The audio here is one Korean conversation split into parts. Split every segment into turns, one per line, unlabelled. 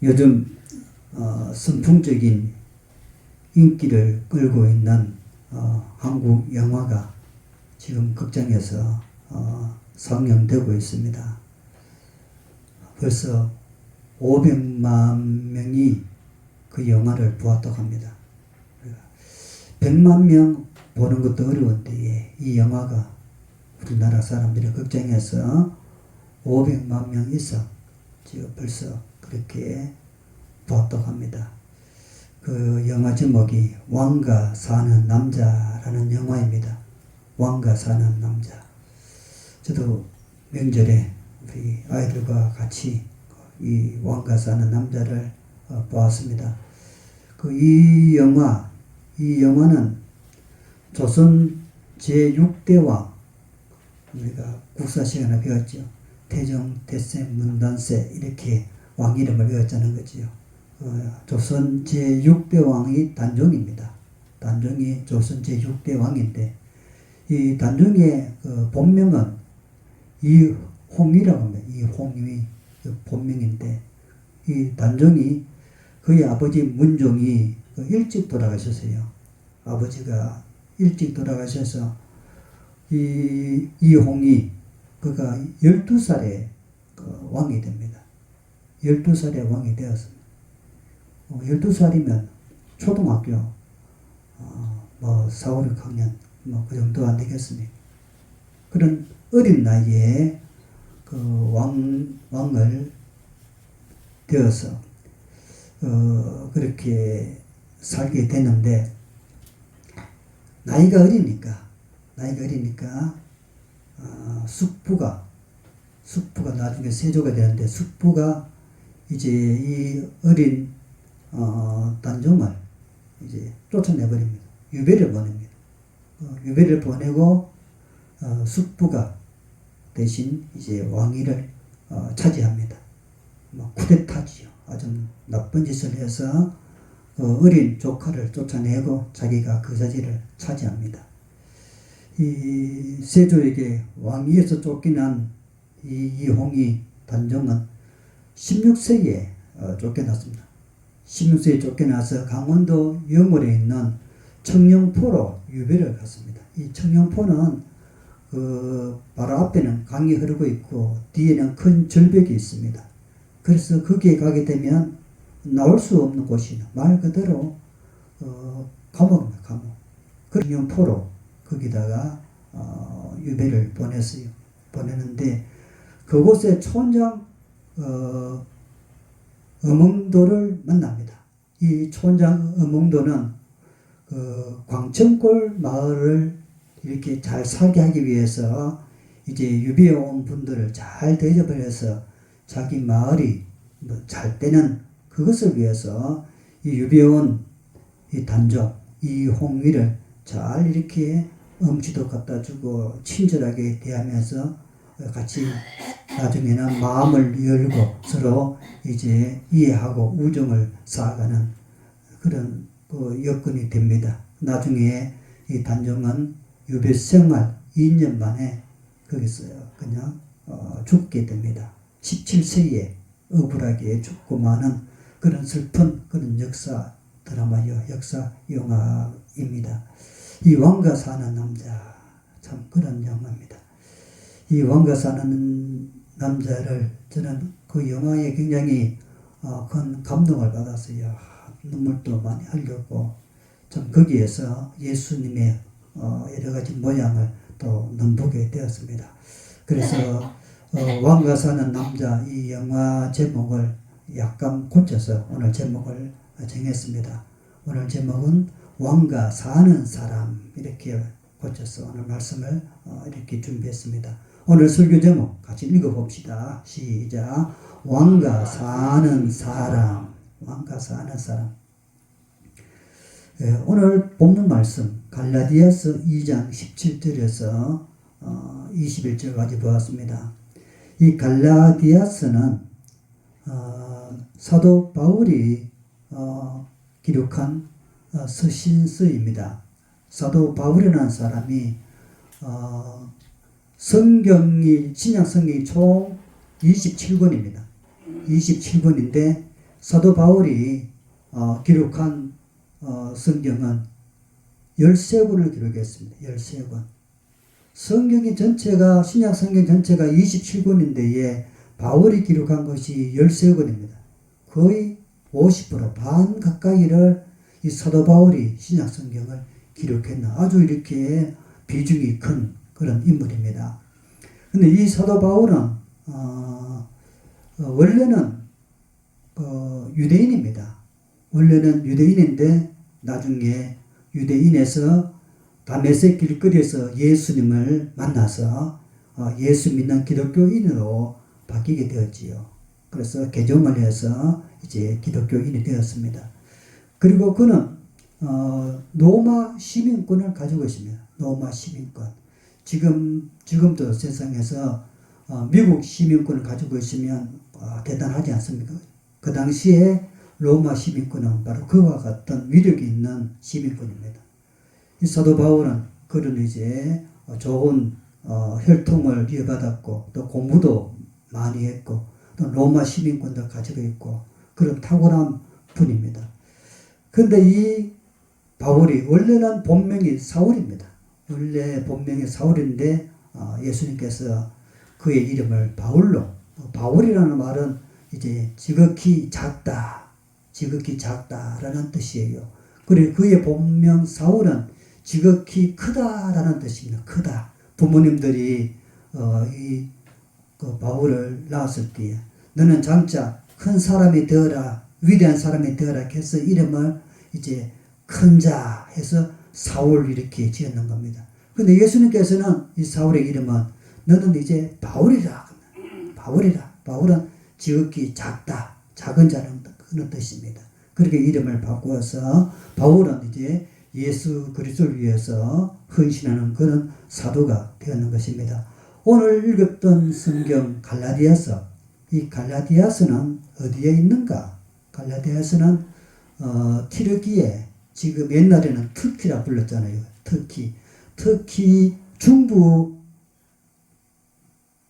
요즘 선풍적인 인기를 끌고 있는 한국 영화가 지금 극장에서 상영되고 있습니다. 벌써 500만 명이 그 영화를 보았다고 합니다. 100만 명 보는 것도 어려운데 이 영화가 우리나라 사람들이 극장에서 500만 명 이상 지금 벌써 그렇게 보았다고 합니다. 그 영화 제목이 왕가 사는 남자라는 영화입니다. 왕가 사는 남자. 저도 명절에 우리 아이들과 같이 이 왕가 사는 남자를 보았습니다. 이 영화는 조선 제6대 왕, 우리가 국사 시간에 배웠죠. 태종, 대세, 문단세 이렇게 왕 이름을 배웠자는 거지요. 조선 제6대 왕이 단종입니다. 단종이 조선 제6대 왕인데 이 단종의 본명은 이홍위라고 합니다. 이홍위 본명인데 이 단종이 그의 아버지 문종이 일찍 돌아가셨어요. 아버지가 일찍 돌아가셔서 이홍위 그가 12살에 왕이 됩니다. 12살에 왕이 되었습니다. 12살이면 초등학교 4, 5, 6학년 그 정도 안 되겠습니까? 그런 어린 나이에 그 왕을 되어서 그렇게 살게 되는데 나이가 어리니까 숙부가 나중에 세조가 되는데 숙부가 이제 이 어린 단종을 이제 쫓아내버립니다. 유배를 보냅니다. 유배를 보내고 숙부가 대신 이제 왕위를 차지합니다. 쿠데타지요. 아주 나쁜 짓을 해서 어린 조카를 쫓아내고 자기가 그 자리를 차지합니다. 이 세조에게 왕위에서 쫓겨난 이홍위 단종은 16세에 쫓겨났습니다. 16세에 쫓겨나서 강원도 영월에 있는 청룡포로 유배를 갔습니다. 이 청룡포는 바로 앞에는 강이 흐르고 있고 뒤에는 큰 절벽이 있습니다. 그래서 거기에 가게 되면 나올 수 없는 곳이 말 그대로 감옥입니다. 감옥. 청룡포로 거기다가 유배를 보냈어요. 보내는데 그곳에 촌장 엄흥도를 만납니다. 이 촌장 엄흥도는 광천골 마을을 이렇게 잘 살게 하기 위해서 이제 유배해 온 분들을 잘 대접을 해서 자기 마을이 잘 되는 그것을 위해서 이 유배해 온 이 단종, 이 홍위를 잘 이렇게 음식도 갖다 주고 친절하게 대하면서 같이 나중에는 마음을 열고 서로 이제 이해하고 우정을 쌓아가는 그런 여건이 됩니다. 나중에 이 단종은 유배 생활 2년 만에 거기서 그냥 죽게 됩니다. 17세에 억울하게 죽고 마는 그런 슬픈 그런 역사 드라마요, 역사 영화입니다. 이 왕가 사는 남자, 참 그런 영화입니다. 이 왕가 사는 남자를 저는 그 영화에 굉장히 큰 감동을 받았어요. 눈물도 많이 흘렸고 좀 거기에서 예수님의 여러 가지 모양을 또 넘보게 되었습니다. 그래서 왕가 사는 남자 이 영화 제목을 약간 고쳐서 오늘 제목을 정했습니다. 오늘 제목은 왕가 사는 사람 이렇게 고쳐서 오늘 말씀을 이렇게 준비했습니다. 오늘 설교 제목 같이 읽어봅시다. 시작. 왕가 사는 사람. 왕가 사는 사람. 오늘 본문 말씀 갈라디아서 2장 17절에서 21절까지 보았습니다. 이 갈라디아서는 사도 바울이 기록한 서신서입니다. 사도 바울이라는 사람이 신약 성경이 총 27권입니다. 27권인데 사도 바울이 기록한 성경은 13권을 기록했습니다. 13권. 성경이 전체가, 신약 성경 전체가 27권인데 바울이 기록한 것이 13권입니다. 거의 50%, 반 가까이를 이 사도 바울이 신약 성경을 기록했나. 아주 이렇게 비중이 큰 그런 인물입니다. 근데 이 사도 바울은, 원래는, 유대인입니다. 원래는 유대인인데, 나중에 유대인에서 다메섹 길거리에서 예수님을 만나서 예수 믿는 기독교인으로 바뀌게 되었지요. 그래서 개종을 해서 이제 기독교인이 되었습니다. 그리고 그는 로마 시민권을 가지고 있습니다. 로마 시민권. 지금도 세상에서 미국 시민권을 가지고 있으면 대단하지 않습니까? 그 당시에 로마 시민권은 바로 그와 같은 위력이 있는 시민권입니다. 이 사도 바울은 그런 이제 좋은 혈통을 이어받았고 또 공부도 많이 했고 또 로마 시민권도 가지고 있고 그런 탁월한 분입니다. 그런데 이 바울이 원래는 본명이 사울입니다. 원래 본명이 사울인데 예수님께서 그의 이름을 바울로, 바울이라는 말은 이제 지극히 작다라는 뜻이에요. 그리고 그의 본명 사울은 지극히 크다라는 뜻입니다. 크다. 부모님들이 그 바울을 낳았을 때에 너는 장차 큰 사람이 되어라, 위대한 사람이 되어라 해서 이름을 이제 큰 자 해서 사울 이렇게 지었는 겁니다. 근데 예수님께서는 이 사울의 이름은 너는 이제 바울이라. 바울은 지극히 작다, 작은 자는 그런 뜻입니다. 그렇게 이름을 바꾸어서 바울은 이제 예수 그리스도를 위해서 헌신하는 그런 사도가 되었는 것입니다. 오늘 읽었던 성경 갈라디아서, 이 갈라디아서는 어디에 있는가? 갈라디아서는 튀르기에, 지금 옛날에는 터키라 불렀잖아요. 터키 중부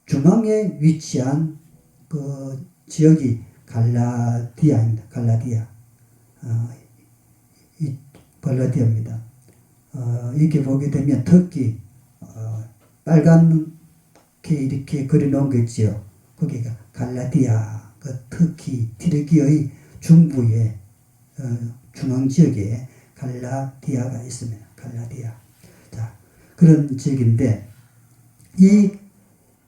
중앙에 위치한 그 지역이 갈라디아입니다. 갈라디아입니다. 이렇게 보게 되면 터키, 빨갛게 이렇게 그려놓은 거 있지요. 거기가 갈라디아, 그 터키, 튀르기의 중부에, 중앙 지역에 갈라디아가 있습니다. 갈라디아. 자, 그런 지역인데, 이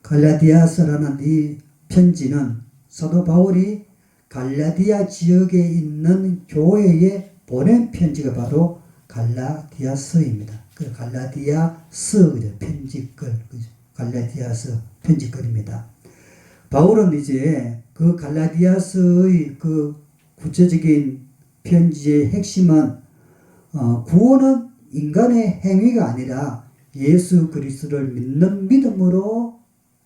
갈라디아서라는 이 편지는 사도 바울이 갈라디아 지역에 있는 교회에 보낸 편지가 바로 갈라디아서입니다. 그 갈라디아서, 편지글, 갈라디아서 편지글입니다. 바울은 이제 그 갈라디아서의 그 구체적인 편지의 핵심은 구원은 인간의 행위가 아니라 예수 그리스도를 믿는 믿음으로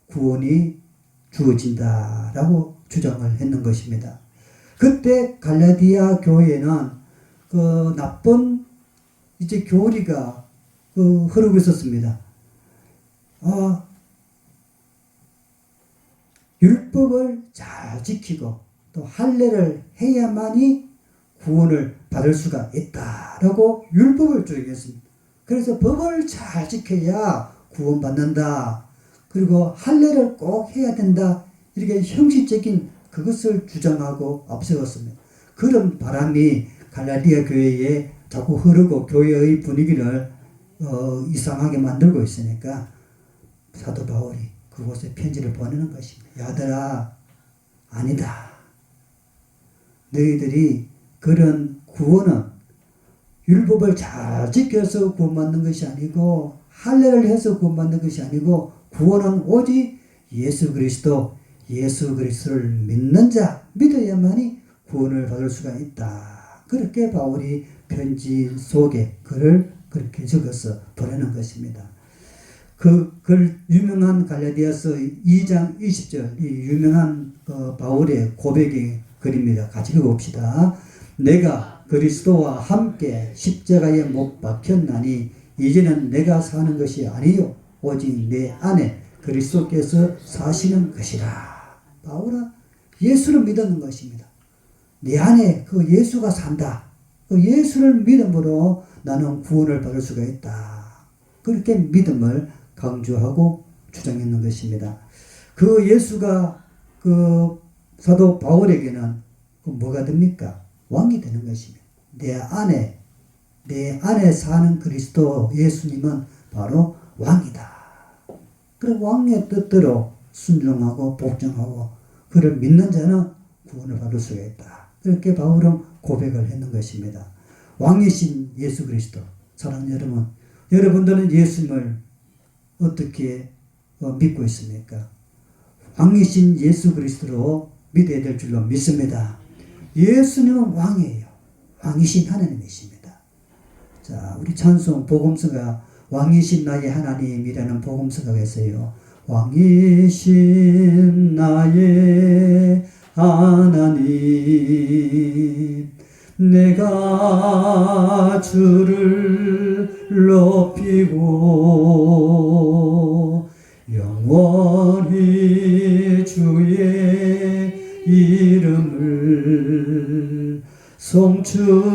구원이 주어진다라고 주장을 했는 것입니다. 그때 갈라디아 교회는 그 나쁜 이제 교리가 흐르고 있었습니다. 율법을 잘 지키고 또 할례를 해야만이 구원을 받을 수가 있다라고 율법을 주장했습니다. 그래서 법을 잘 지켜야 구원받는다. 그리고 할례를 꼭 해야 된다. 이렇게 형식적인 그것을 주장하고 앞세웠습니다. 그런 바람이 갈라디아 교회에 자꾸 흐르고 교회의 분위기를 이상하게 만들고 있으니까 사도 바울이 그곳에 편지를 보내는 것입니다. 야들아, 아니다. 너희들이 그런 구원은 율법을 잘 지켜서 구원받는 것이 아니고 할례를 해서 구원받는 것이 아니고 구원은 오직 예수 그리스도를 믿는 자, 믿어야만이 구원을 받을 수가 있다. 그렇게 바울이 편지 속에 글을 그렇게 적어서 보내는 것입니다. 그 글 유명한 갈라디아서 2장 20절 이 유명한 바울의 고백의 글입니다. 같이 읽어봅시다. 내가 그리스도와 함께 십자가에 못 박혔나니 이제는 내가 사는 것이 아니요 오직 내 안에 그리스도께서 사시는 것이라. 바울은 예수를 믿었는 것입니다. 내 안에 그 예수가 산다. 그 예수를 믿음으로 나는 구원을 받을 수가 있다. 그렇게 믿음을 강조하고 주장했는 것입니다. 그 예수가 그 사도 바울에게는 그 뭐가 됩니까? 왕이 되는 것입니다. 내 안에 사는 그리스도 예수님은 바로 왕이다. 그리고 왕의 뜻대로 순종하고 복종하고 그를 믿는 자는 구원을 받을 수가 있다. 그렇게 바울은 고백을 했는 것입니다. 왕이신 예수 그리스도. 사랑하는 여러분, 여러분들은 예수님을 어떻게 믿고 있습니까? 왕이신 예수 그리스도로 믿어야 될 줄로 믿습니다. 예수님은 왕이에요. 왕이신 하나님이십니다. 자, 우리 찬송 복음서가 왕이신 나의 하나님이라는 복음서가 있어요. 왕이신 나의 하나님, 내가 주를 높이고 영원히 주의 이름을 송축하리이다.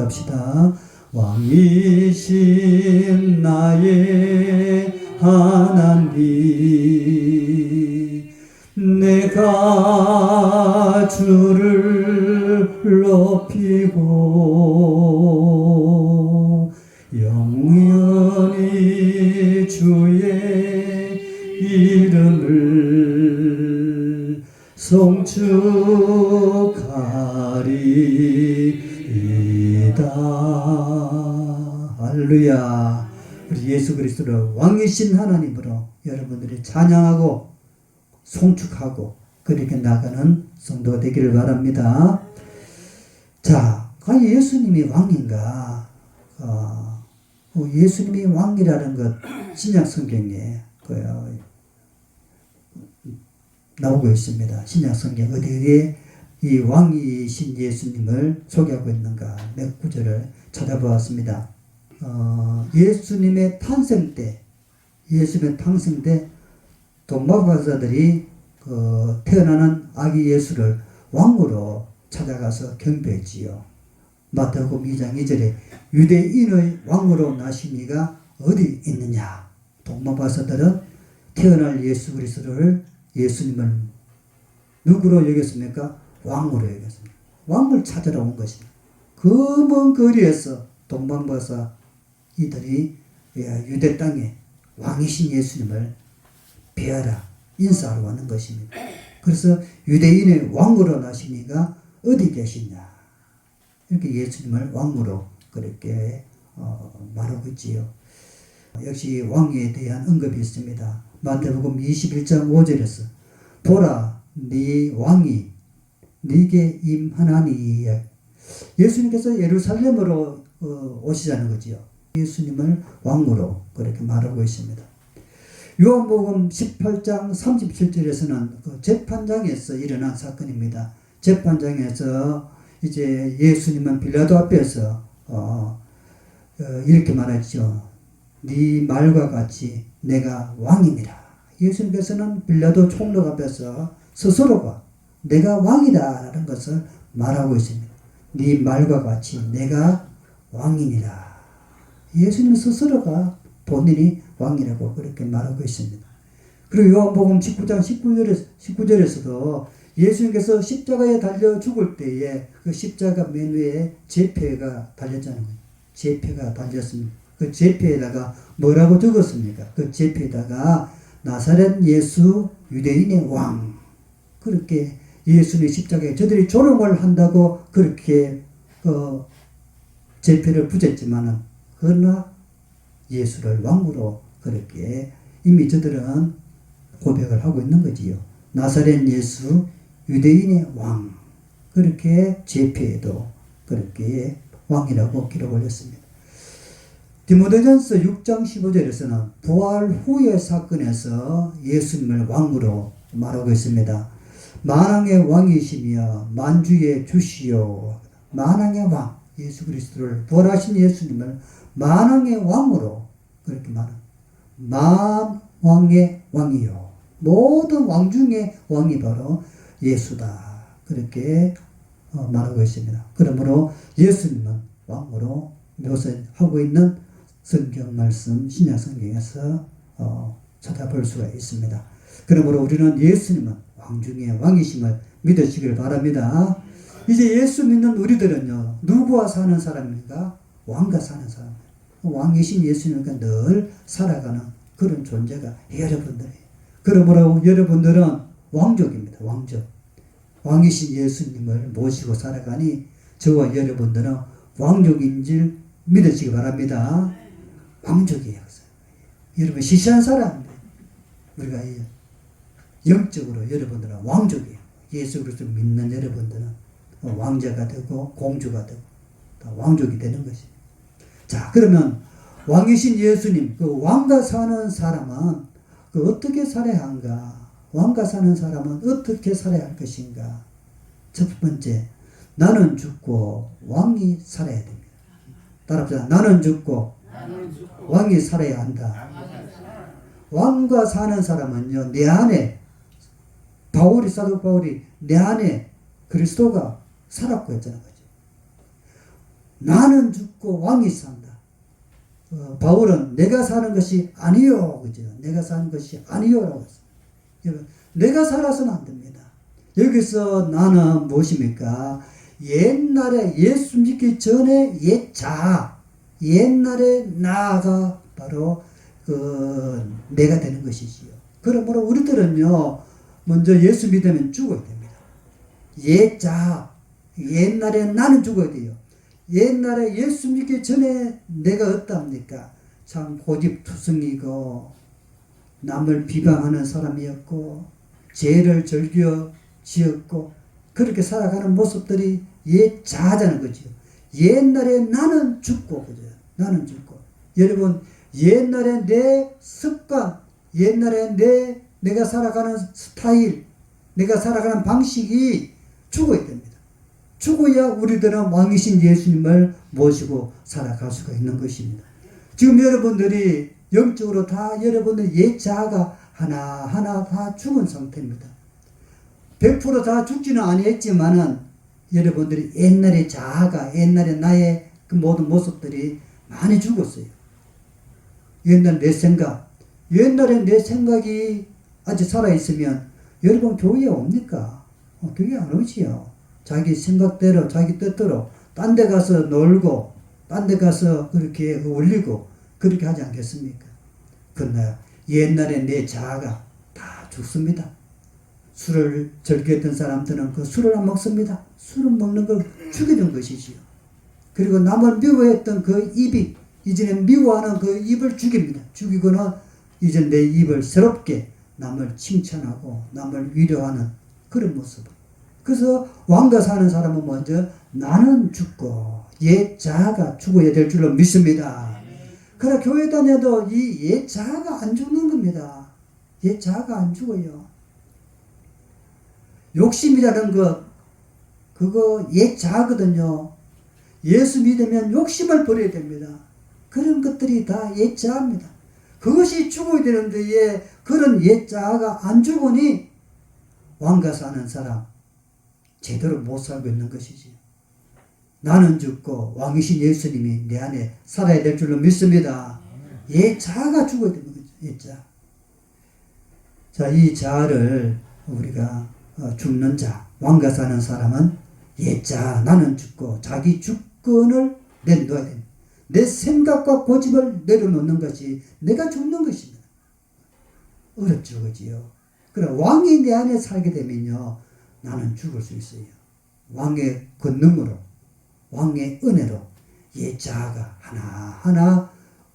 합시다. 왕이신 나의 하나님, 내가 주를 높이고 영원히 주의 이름을 송축하리이다. 할렐루야. 우리 예수 그리스도를 왕이신 하나님으로 여러분들이 찬양하고 송축하고 그렇게 나가는 성도가 되기를 바랍니다. 자, 과연 예수님이 왕인가? 예수님이 왕이라는 것 신약 성경에 나오고 있습니다. 신약 성경 어디에 이 왕이신 예수님을 소개하고 있는가 몇 구절을 찾아보았습니다. 예수님의 탄생 때 동방박사들이 태어나는 아기 예수를 왕으로 찾아가서 경배했지요. 마태복음 2장 2절에 유대인의 왕으로 나신 이가 어디 있느냐. 동방박사들은 태어날 예수 그리스도를 예수님을 누구로 여겼습니까? 왕으로 여겼습니다. 왕을 찾으러 온 것입니다. 그 먼 거리에서 동방박사 이들이 유대 땅에 왕이신 예수님을 뵈어라 인사하러 왔는 것입니다. 그래서 유대인의 왕으로 나신 이가 어디 계시냐 이렇게 예수님을 왕으로 그렇게 말하고 있지요. 역시 왕에 대한 언급이 있습니다. 마태복음 21장 5절에서 보라 네 왕이 네게 임하나니. 예수님께서 예루살렘으로 오시자는 거지요. 예수님을 왕으로 그렇게 말하고 있습니다. 요한복음 18장 37절에서는 그 재판장에서 일어난 사건입니다. 재판장에서 이제 예수님은 빌라도 앞에서 이렇게 말했죠. 네 말과 같이 내가 왕이니라. 예수님께서는 빌라도 총독 앞에서 스스로가 내가 왕이다라는 것을 말하고 있습니다. 네 말과 같이 내가 왕이니라. 예수님 스스로가 본인이 왕이라고 그렇게 말하고 있습니다. 그리고 요한복음 19장 19절에서도 예수님께서 십자가에 달려 죽을 때에 그 십자가 맨 위에 제패가 달렸잖아요. 제패가 달렸습니다. 그 제패에다가 뭐라고 적었습니까? 그 제패에다가 나사렛 예수 유대인의 왕. 그렇게 예수님 십자가에 저들이 조롱을 한다고 그렇게 제패를 붙였지만은 그러나 예수를 왕으로 그렇게 이미 저들은 고백을 하고 있는 거지요. 나사렛 예수 유대인의 왕. 그렇게 제패에도 그렇게 왕이라고 기록을 했습니다. 디모데전서 6장 15절에서는 부활 후의 사건에서 예수님을 왕으로 말하고 있습니다. 만왕의 왕이시며 만주의 주시오. 만왕의 왕 예수 그리스도를 부활하신 예수님을 만왕의 왕으로 그렇게 말합니다. 만왕의 왕이요. 모든 왕 중에 왕이 바로 예수다. 그렇게 말하고 있습니다. 그러므로 예수님은 왕으로 묘사하고 있는 성경 말씀, 신약 성경에서 찾아볼 수가 있습니다. 그러므로 우리는 예수님은 왕 중에 왕이심을 믿으시길 바랍니다. 이제 예수 믿는 우리들은요, 누구와 사는 사람입니까? 왕과 사는 사람. 왕이신 예수님과 늘 살아가는 그런 존재가 여러분들이에요. 그러므로 여러분들은 왕족입니다. 왕족. 왕이신 예수님을 모시고 살아가니 저와 여러분들은 왕족인 줄 믿으시기 바랍니다. 왕족이에요. 여러분 시시한 사람입니다. 우리가 영적으로 여러분들은 왕족이에요. 예수 그리스도를 믿는 여러분들은 왕자가 되고 공주가 되고 다 왕족이 되는 것입니다. 자, 그러면 왕이신 예수님, 그 왕과 사는 사람은 그 어떻게 살아야 한가? 왕과 사는 사람은 어떻게 살아야 할 것인가? 첫 번째, 나는 죽고 왕이 살아야 됩니다. 따라합시다. 나는 죽고 왕이 살아야 한다. 왕과 사는 사람은요, 내 안에 사도 바울이 내 안에 그리스도가 살았고 했잖아요. 나는 죽고 왕이 산다. 바울은 내가 사는 것이 아니요, 그죠? 내가 사는 것이 아니요라고 했어요. 내가 살아서는 안 됩니다. 여기서 나는 무엇입니까? 옛날에 예수 믿기 전에 옛날에 나가 바로 내가 되는 것이지요. 그러므로 우리들은요, 먼저 예수 믿으면 죽어야 됩니다. 옛날에 나는 죽어야 돼요. 옛날에 예수 믿기 전에 내가 어떠합니까? 참 고집투성이고 남을 비방하는 사람이었고 죄를 즐겨 지었고 그렇게 살아가는 모습들이 옛자하자는 거죠. 옛날에 나는 죽고, 그죠? 나는 죽고. 여러분, 옛날에 내 습관, 옛날에 내가 살아가는 스타일, 내가 살아가는 방식이 죽어야 됩니다. 죽어야 우리들은 왕이신 예수님을 모시고 살아갈 수가 있는 것입니다. 지금 여러분들이 영적으로 다 여러분들 옛 자아가 하나하나 다 죽은 상태입니다. 100% 다 죽지는 아니했지만은 여러분들이 옛날의 자아가, 옛날에 나의 그 모든 모습들이 많이 죽었어요. 옛날 내 생각, 옛날에 내 생각이 아직 살아있으면 여러분 교회에 옵니까? 교회 안 오지요. 자기 생각대로, 자기 뜻대로 딴 데 가서 놀고, 딴 데 가서 그렇게 올리고, 그렇게 하지 않겠습니까? 그러나 옛날에 내 자아가 다 죽습니다. 술을 즐겼던 사람들은 그 술을 안 먹습니다. 술을 먹는 걸 죽이는 것이지요. 그리고 남을 미워했던 그 입이, 이전에 미워하는 그 입을 죽입니다. 죽이고는 이제 내 입을 새롭게 남을 칭찬하고 남을 위로하는 그런 모습을. 그래서 왕과 사는 사람은 먼저 나는 죽고 옛 자아가 죽어야 될 줄로 믿습니다. 그러나 교회 다녀도 이 옛 자아가 안 죽는 겁니다. 옛 자아가 안 죽어요. 욕심이라는 것, 그거 옛 자아거든요. 예수 믿으면 욕심을 버려야 됩니다. 그런 것들이 다 옛 자아입니다. 그것이 죽어야 되는데 그런 옛 자아가 안 죽으니 왕과 사는 사람 제대로 못 살고 있는 것이지. 나는 죽고 왕이신 예수님이 내 안에 살아야 될 줄로 믿습니다. 옛 자아가 죽어야 되는 거죠. 옛 자아. 자, 이 자아를 우리가 죽는 자, 왕과 사는 사람은 옛 자아, 나는 죽고 자기 주권을 내놓아야 됩니다. 내 생각과 고집을 내려놓는 것이 내가 죽는 것입니다. 어렵죠, 그지요? 그래, 왕이 내 안에 살게 되면요, 나는 죽을 수 있어요. 왕의 권능으로, 왕의 은혜로 옛 자아가 하나하나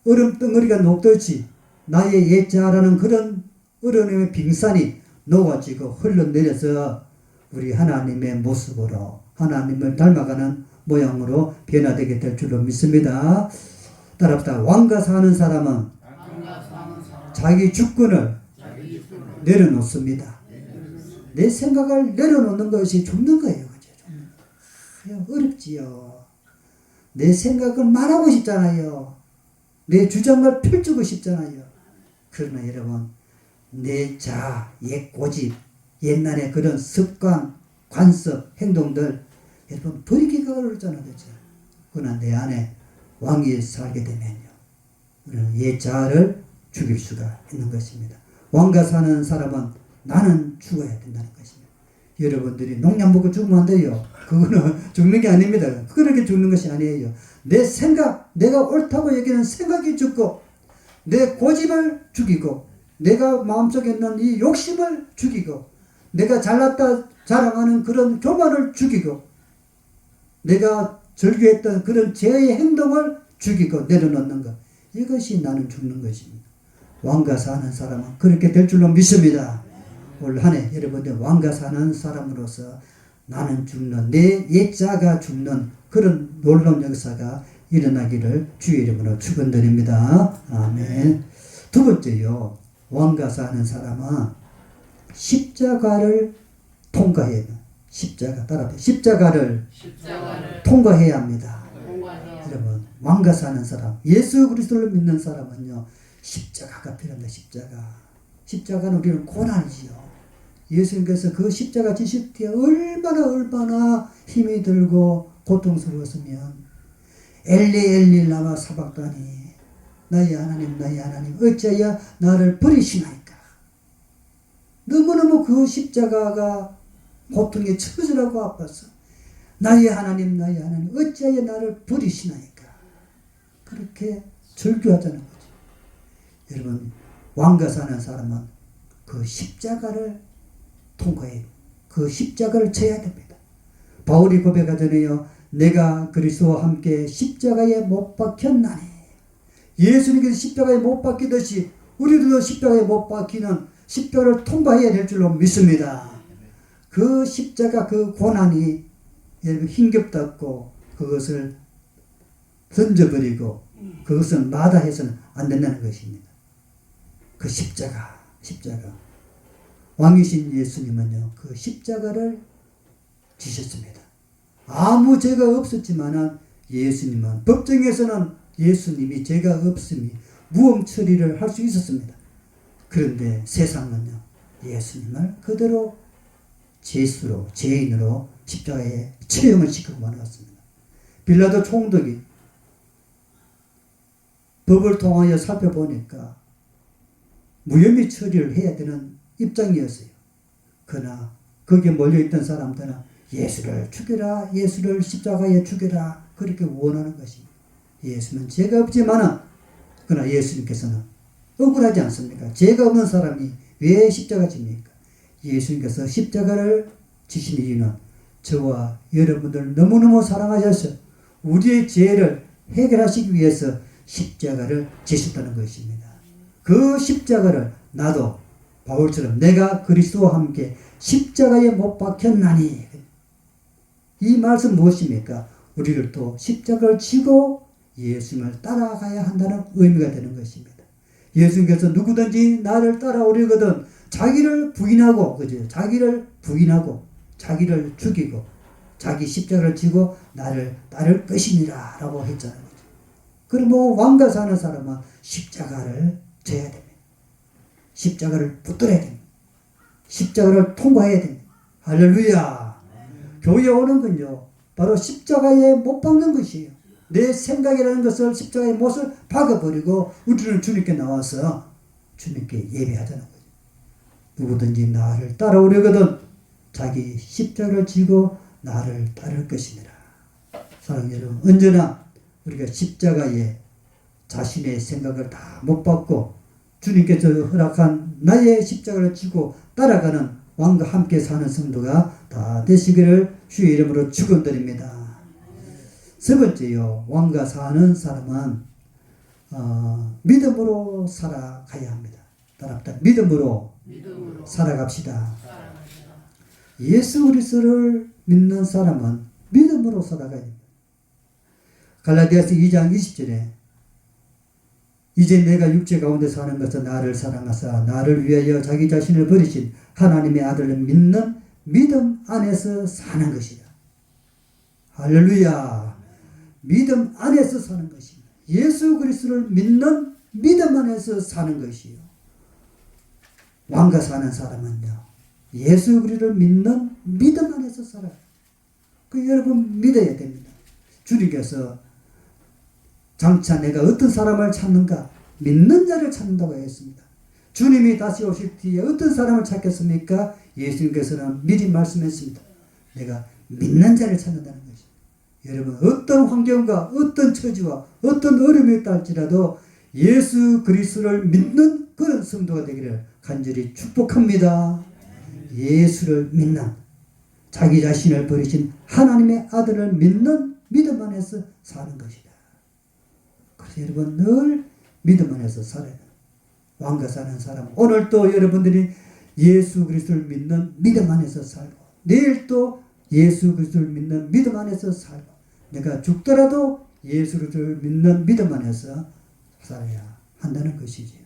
얼음 덩어리가 녹듯이 나의 옛 자아라는 그런 얼음의 빙산이 녹아지고 흘러내려서 우리 하나님의 모습으로 하나님을 닮아가는 모양으로 변화되게 될 줄로 믿습니다. 따라합시다. 왕과 사는 사람은 자기 주권을 내려놓습니다. 내 생각을 내려놓는 것이 죽는 거예요. 그죠? 어렵지요. 내 생각을 말하고 싶잖아요. 내 주장을 펼치고 싶잖아요. 그러나 여러분, 내 자아, 옛 고집, 옛날에 그런 습관, 관습, 행동들 여러분 버리기가 어렵잖아요. 그렇죠? 그러나 내 안에 왕이 살게 되면요. 우리는 옛 자아를 죽일 수가 있는 것입니다. 왕과 사는 사람은 나는 죽어야 된다는 것입니다. 여러분들이 농약 먹고 죽으면 안 돼요. 그거는 죽는 게 아닙니다. 그렇게 죽는 것이 아니에요. 내 생각, 내가 옳다고 여기는 생각이 죽고 내 고집을 죽이고 내가 마음속에 있는 이 욕심을 죽이고 내가 잘났다 자랑하는 그런 교만을 죽이고 내가 즐겨했던 그런 죄의 행동을 죽이고 내려놓는 것. 이것이 나는 죽는 것입니다. 왕과 사는 사람은 그렇게 될 줄로 믿습니다. 올 한 해 여러분들 왕과 사는 사람으로서 나는 죽는 내 옛자가 죽는 그런 놀라운 역사가 일어나기를 주의 이름으로 축원드립니다. 아멘. 두 번째요. 왕과 사는 사람은 십자가를 통과해야 돼요. 십자가 따라합니다. 십자가를 통과해야 합니다. 여러분 왕과 사는 사람 예수 그리스도를 믿는 사람은요. 십자가가 필요합니다. 십자가는 우리는 고난이지요. 예수님께서 그 십자가 지실 때 얼마나 힘이 들고 고통스러웠으면 엘리 엘리 라마 사박다니 나의 하나님 어찌하여 나를 버리시나이까. 너무너무 그 십자가가 고통에 처절하고 아파서 나의 하나님 어찌하여 나를 버리시나이까. 그렇게 절규하자는 거죠. 여러분 왕과 사는 사람은 그 십자가를 통과해 그 십자가를 져야 됩니다. 바울이 고백하잖아요. 내가 그리스도와 함께 십자가에 못 박혔나니. 예수님께서 십자가에 못 박히듯이 우리들도 십자가에 못 박히는 십자가를 통과해야 될 줄로 믿습니다. 그 십자가 그 고난이 여러분 힘겹다고 그것을 던져버리고 그것을 마다해서는 안 된다는 것입니다. 그 십자가 왕이신 예수님은요 그 십자가를 지셨습니다. 아무 죄가 없었지만은 예수님은 법정에서는 예수님이 죄가 없음이 무험 처리를 할 수 있었습니다. 그런데 세상은요 예수님을 그대로 죄인으로 십자가에 처형을 시키고 말았습니다. 빌라도 총독이 법을 통하여 살펴보니까 무혐의 처리를 해야 되는 입장이었어요. 그러나 거기에 몰려있던 사람들은 예수를 죽여라, 예수를 십자가에 죽여라 그렇게 원하는 것입니다. 예수는 죄가 없지만은 그러나 예수님께서는 억울하지 않습니까? 죄가 없는 사람이 왜 십자가 집니까? 예수님께서 십자가를 지신 이유는 저와 여러분들 너무너무 사랑하셔서 우리의 죄를 해결하시기 위해서 십자가를 지셨다는 것입니다. 그 십자가를 나도 바울처럼 내가 그리스도와 함께 십자가에 못 박혔나니. 이 말씀 무엇입니까? 우리를 또 십자가를 지고 예수님을 따라가야 한다는 의미가 되는 것입니다. 예수님께서 누구든지 나를 따라오려거든 자기를 부인하고, 그죠? 자기를 부인하고, 자기를 죽이고, 자기 십자가를 지고 나를 따를 것이니라 라고 했잖아요. 그럼 왕과 사는 사람은 십자가를 져야 됩니다. 십자가를 붙들어야 됩니다. 십자가를 통과해야 됩니다. 할렐루야. 교회에 오는 건요 바로 십자가에 못 박는 것이에요. 내 생각이라는 것을 십자가에 못을 박아버리고 우리는 주님께 나와서 주님께 예배하자는 거죠. 누구든지 나를 따라오려거든 자기 십자가를 지고 나를 따를 것이니라. 사랑하는 여러분, 언제나 우리가 십자가에 자신의 생각을 다 못 받고 주님께서 허락한 나의 십자가를 지고 따라가는 왕과 함께 사는 성도가 다 되시기를 주의 이름으로 축원드립니다. 세 번째요, 왕과 사는 사람은 믿음으로 살아가야 합니다. 따라합니다. 믿음으로 살아갑시다. 예수 그리스도를 믿는 사람은 믿음으로 살아가야 됩니다. 갈라디아서 2장 20절에 이제 내가 육체 가운데 사는 것은 나를 사랑하사 나를 위하여 자기 자신을 버리신 하나님의 아들을 믿는 믿음 안에서 사는 것이다. 할렐루야. 믿음 안에서 사는 것입니다. 예수 그리스도를 믿는 믿음 안에서 사는 것이요. 왕과 사는 사람은요, 예수 그리스도를 믿는 믿음 안에서 살아요. 그 여러분 믿어야 됩니다. 주님께서 장차 내가 어떤 사람을 찾는가? 믿는 자를 찾는다고 했습니다. 주님이 다시 오실 뒤에 어떤 사람을 찾겠습니까? 예수님께서는 미리 말씀했습니다. 내가 믿는 자를 찾는다는 것입니다. 여러분 어떤 환경과 어떤 처지와 어떤 어려움이 있다 할지라도 예수 그리스도를 믿는 그런 성도가 되기를 간절히 축복합니다. 예수를 믿는, 자기 자신을 버리신 하나님의 아들을 믿는 믿음 안에서 사는 것이다. 그래서 여러분 늘 믿음 안에서 살아야 돼요. 왕과 사는 사람, 오늘 또 여러분들이 예수 그리스도를 믿는 믿음 안에서 살고, 내일 또 예수 그리스도를 믿는 믿음 안에서 살고, 내가 죽더라도 예수 그리스도를 믿는 믿음 안에서 살아야 한다는 것이지요.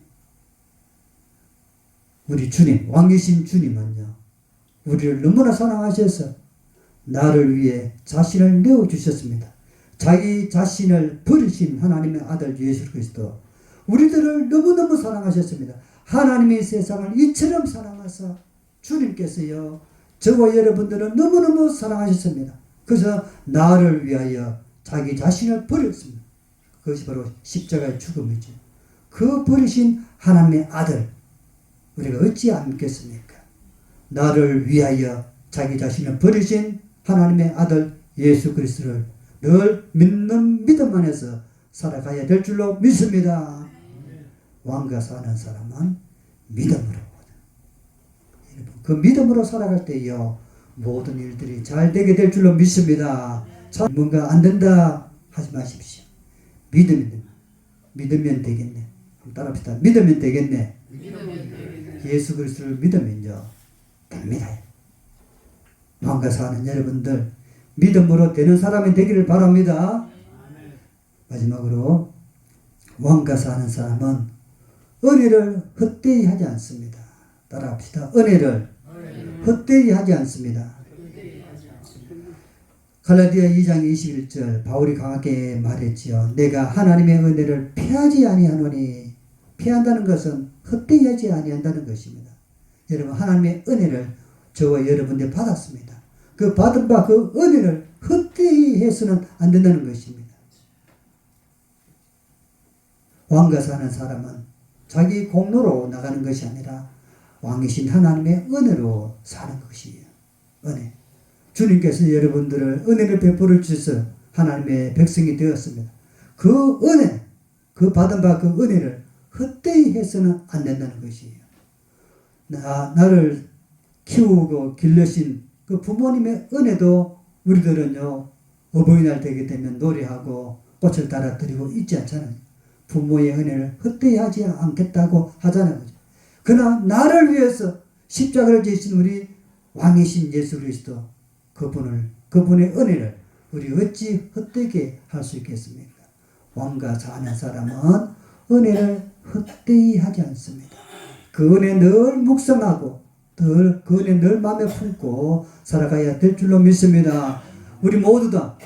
우리 주님, 왕이신 주님은요, 우리를 너무나 사랑하셔서 나를 위해 자신을 내어주셨습니다. 자기 자신을 버리신 하나님의 아들 예수 그리스도, 우리들을 너무너무 사랑하셨습니다. 하나님이 세상을 이처럼 사랑하사 주님께서요, 저와 여러분들은 너무너무 사랑하셨습니다. 그래서 나를 위하여 자기 자신을 버렸습니다. 그것이 바로 십자가의 죽음이죠. 그 버리신 하나님의 아들, 우리가 어찌 안 믿겠습니까? 나를 위하여 자기 자신을 버리신 하나님의 아들 예수 그리스도를 늘 믿는 믿음 안에서 살아가야 될 줄로 믿습니다. 왕과 사는 사람은 믿음으로, 여러분 그 믿음으로 살아갈 때요, 모든 일들이 잘 되게 될 줄로 믿습니다. 뭔가 안 된다 하지 마십시오. 믿으면 되겠네. 한번 따라합시다. 믿으면 되겠네. 예수 그리스도를 믿으면요, 됩니다. 왕과 사는 여러분들 믿음으로 되는 사람이 되기를 바랍니다. 마지막으로 왕과 사는 사람은 은혜를 헛되이 하지 않습니다. 따라합시다. 은혜를 헛되이 하지 않습니다. 갈라디아 2장 21절 바울이 강하게 말했지요. 내가 하나님의 은혜를 피하지 아니하노니, 피한다는 것은 헛되이 하지 아니한다는 것입니다. 여러분 하나님의 은혜를 저와 여러분들이 받았습니다. 그 받은 바 그 은혜를 헛되이 해서는 안 된다는 것입니다. 왕과 사는 사람은 자기 공로로 나가는 것이 아니라 왕이신 하나님의 은혜로 사는 것이에요. 은혜. 주님께서 여러분들을 은혜를 베풀어 주셔서 하나님의 백성이 되었습니다. 그 은혜, 그 받은 바 그 은혜를 헛되이 해서는 안 된다는 것이에요. 나를 키우고 길러신 그 부모님의 은혜도 우리들은요, 어버이날 되게 되면 노래하고 꽃을 따라드리고 있지 않잖아요. 부모의 은혜를 헛되이 하지 않겠다고 하잖아요. 그러나 나를 위해서 십자가를 지신 우리 왕이신 예수 그리스도, 그분의 은혜를 우리 어찌 헛되게 할 수 있겠습니까? 왕과 사는 사람은 은혜를 헛되이 하지 않습니다. 그 은혜 늘 묵상하고 그 은혜 늘 마음에 품고 살아가야 될 줄로 믿습니다. 우리 모두 다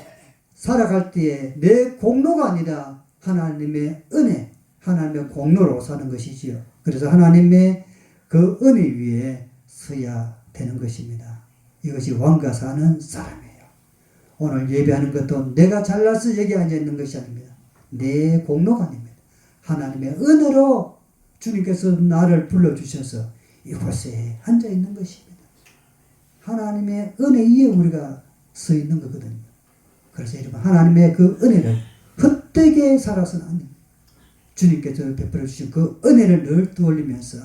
살아갈 때에 내 공로가 아니라 하나님의 은혜, 하나님의 공로로 사는 것이지요. 그래서 하나님의 그 은혜 위에 서야 되는 것입니다. 이것이 왕과 사는 사람이에요. 오늘 예배하는 것도 내가 잘나서 여기 앉아있는 것이 아닙니다. 내 공로가 아닙니다. 하나님의 은혜로 주님께서 나를 불러주셔서 이곳에 앉아있는 것입니다. 하나님의 은혜 위에 우리가 서 있는 거거든요. 그래서 여러분 하나님의 그 은혜를 헛되게 살아서는 안 됩니다. 주님께서 베풀어 주신 그 은혜를 늘 떠올리면서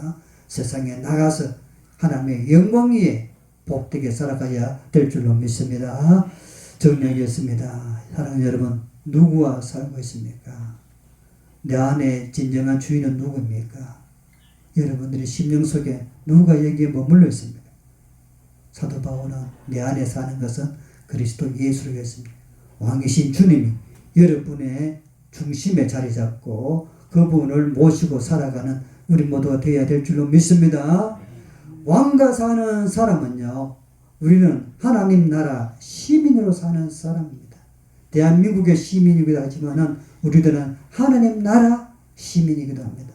세상에 나가서 하나님의 영광 위에 복되게 살아가야 될 줄로 믿습니다. 정리하겠습니다. 사랑하는 여러분, 누구와 살고 있습니까? 내 안에 진정한 주인은 누구입니까? 여러분들의 심령 속에 누가 여기에 머물러 있습니까? 사도 바울은 내 안에 사는 것은 그리스도 예수로겠습니다. 왕이신 주님이 여러분의 중심에 자리 잡고 그분을 모시고 살아가는 우리 모두가 되어야 될 줄로 믿습니다. 왕과 사는 사람은요, 우리는 하나님 나라 시민으로 사는 사람입니다. 대한민국의 시민이기도 하지만은 우리들은 하나님 나라 시민이기도 합니다.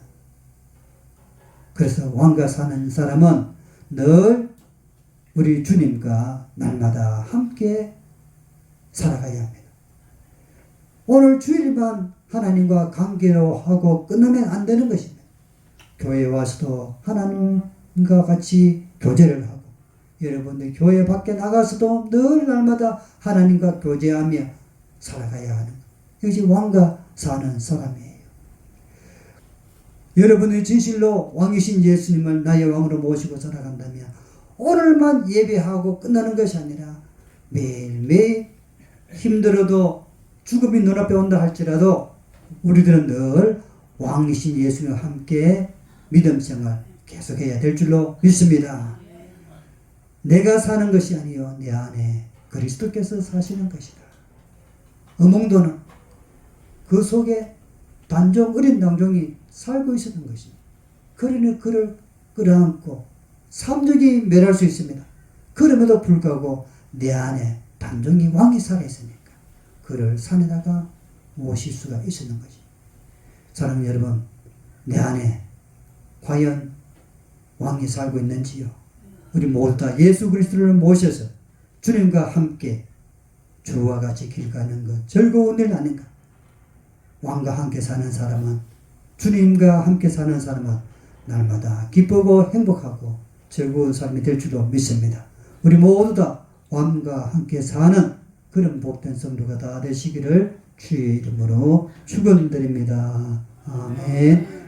그래서 왕과 사는 사람은 늘 우리 주님과 날마다 함께 살아가야 합니다. 오늘 주일만 하나님과 관계로 하고 끝나면 안 되는 것입니다. 교회에 와서도 하나님과 같이 교제를 하고, 여러분들 교회 밖에 나가서도 늘 날마다 하나님과 교제하며 살아가야 하는 것. 이것이 왕과 사는 사람이에요. 여러분이 진실로 왕이신 예수님을 나의 왕으로 모시고 살아간다면 오늘만 예배하고 끝나는 것이 아니라 매일매일 힘들어도 죽음이 눈앞에 온다 할지라도 우리들은 늘 왕이신 예수님과 함께 믿음 생활 계속해야 될 줄로 믿습니다. 내가 사는 것이 아니요 내 안에 그리스도께서 사시는 것이다. 음홍도는 그 속에 단종 어린 당종이 살고 있었던 것입니다. 그러니 그를 끌어안고 삼족이 멸할 수 있습니다. 그럼에도 불구하고 내 안에 단종이 왕이 살아있으니까 그를 산에다가 모실 수가 있었는 것입니다. 사랑하는 여러분, 내 안에 과연 왕이 살고 있는지요? 우리 모두 다 예수 그리스도를 모셔서 주님과 함께 주와 같이 길 가는 것 즐거운 일 아닌가? 왕과 함께 사는 사람은, 주님과 함께 사는 사람은 날마다 기쁘고 행복하고 즐거운 삶이 될 줄로 믿습니다. 우리 모두 다 왕과 함께 사는 그런 복된 성도가 다 되시기를 주의 이름으로 축원드립니다. 아멘.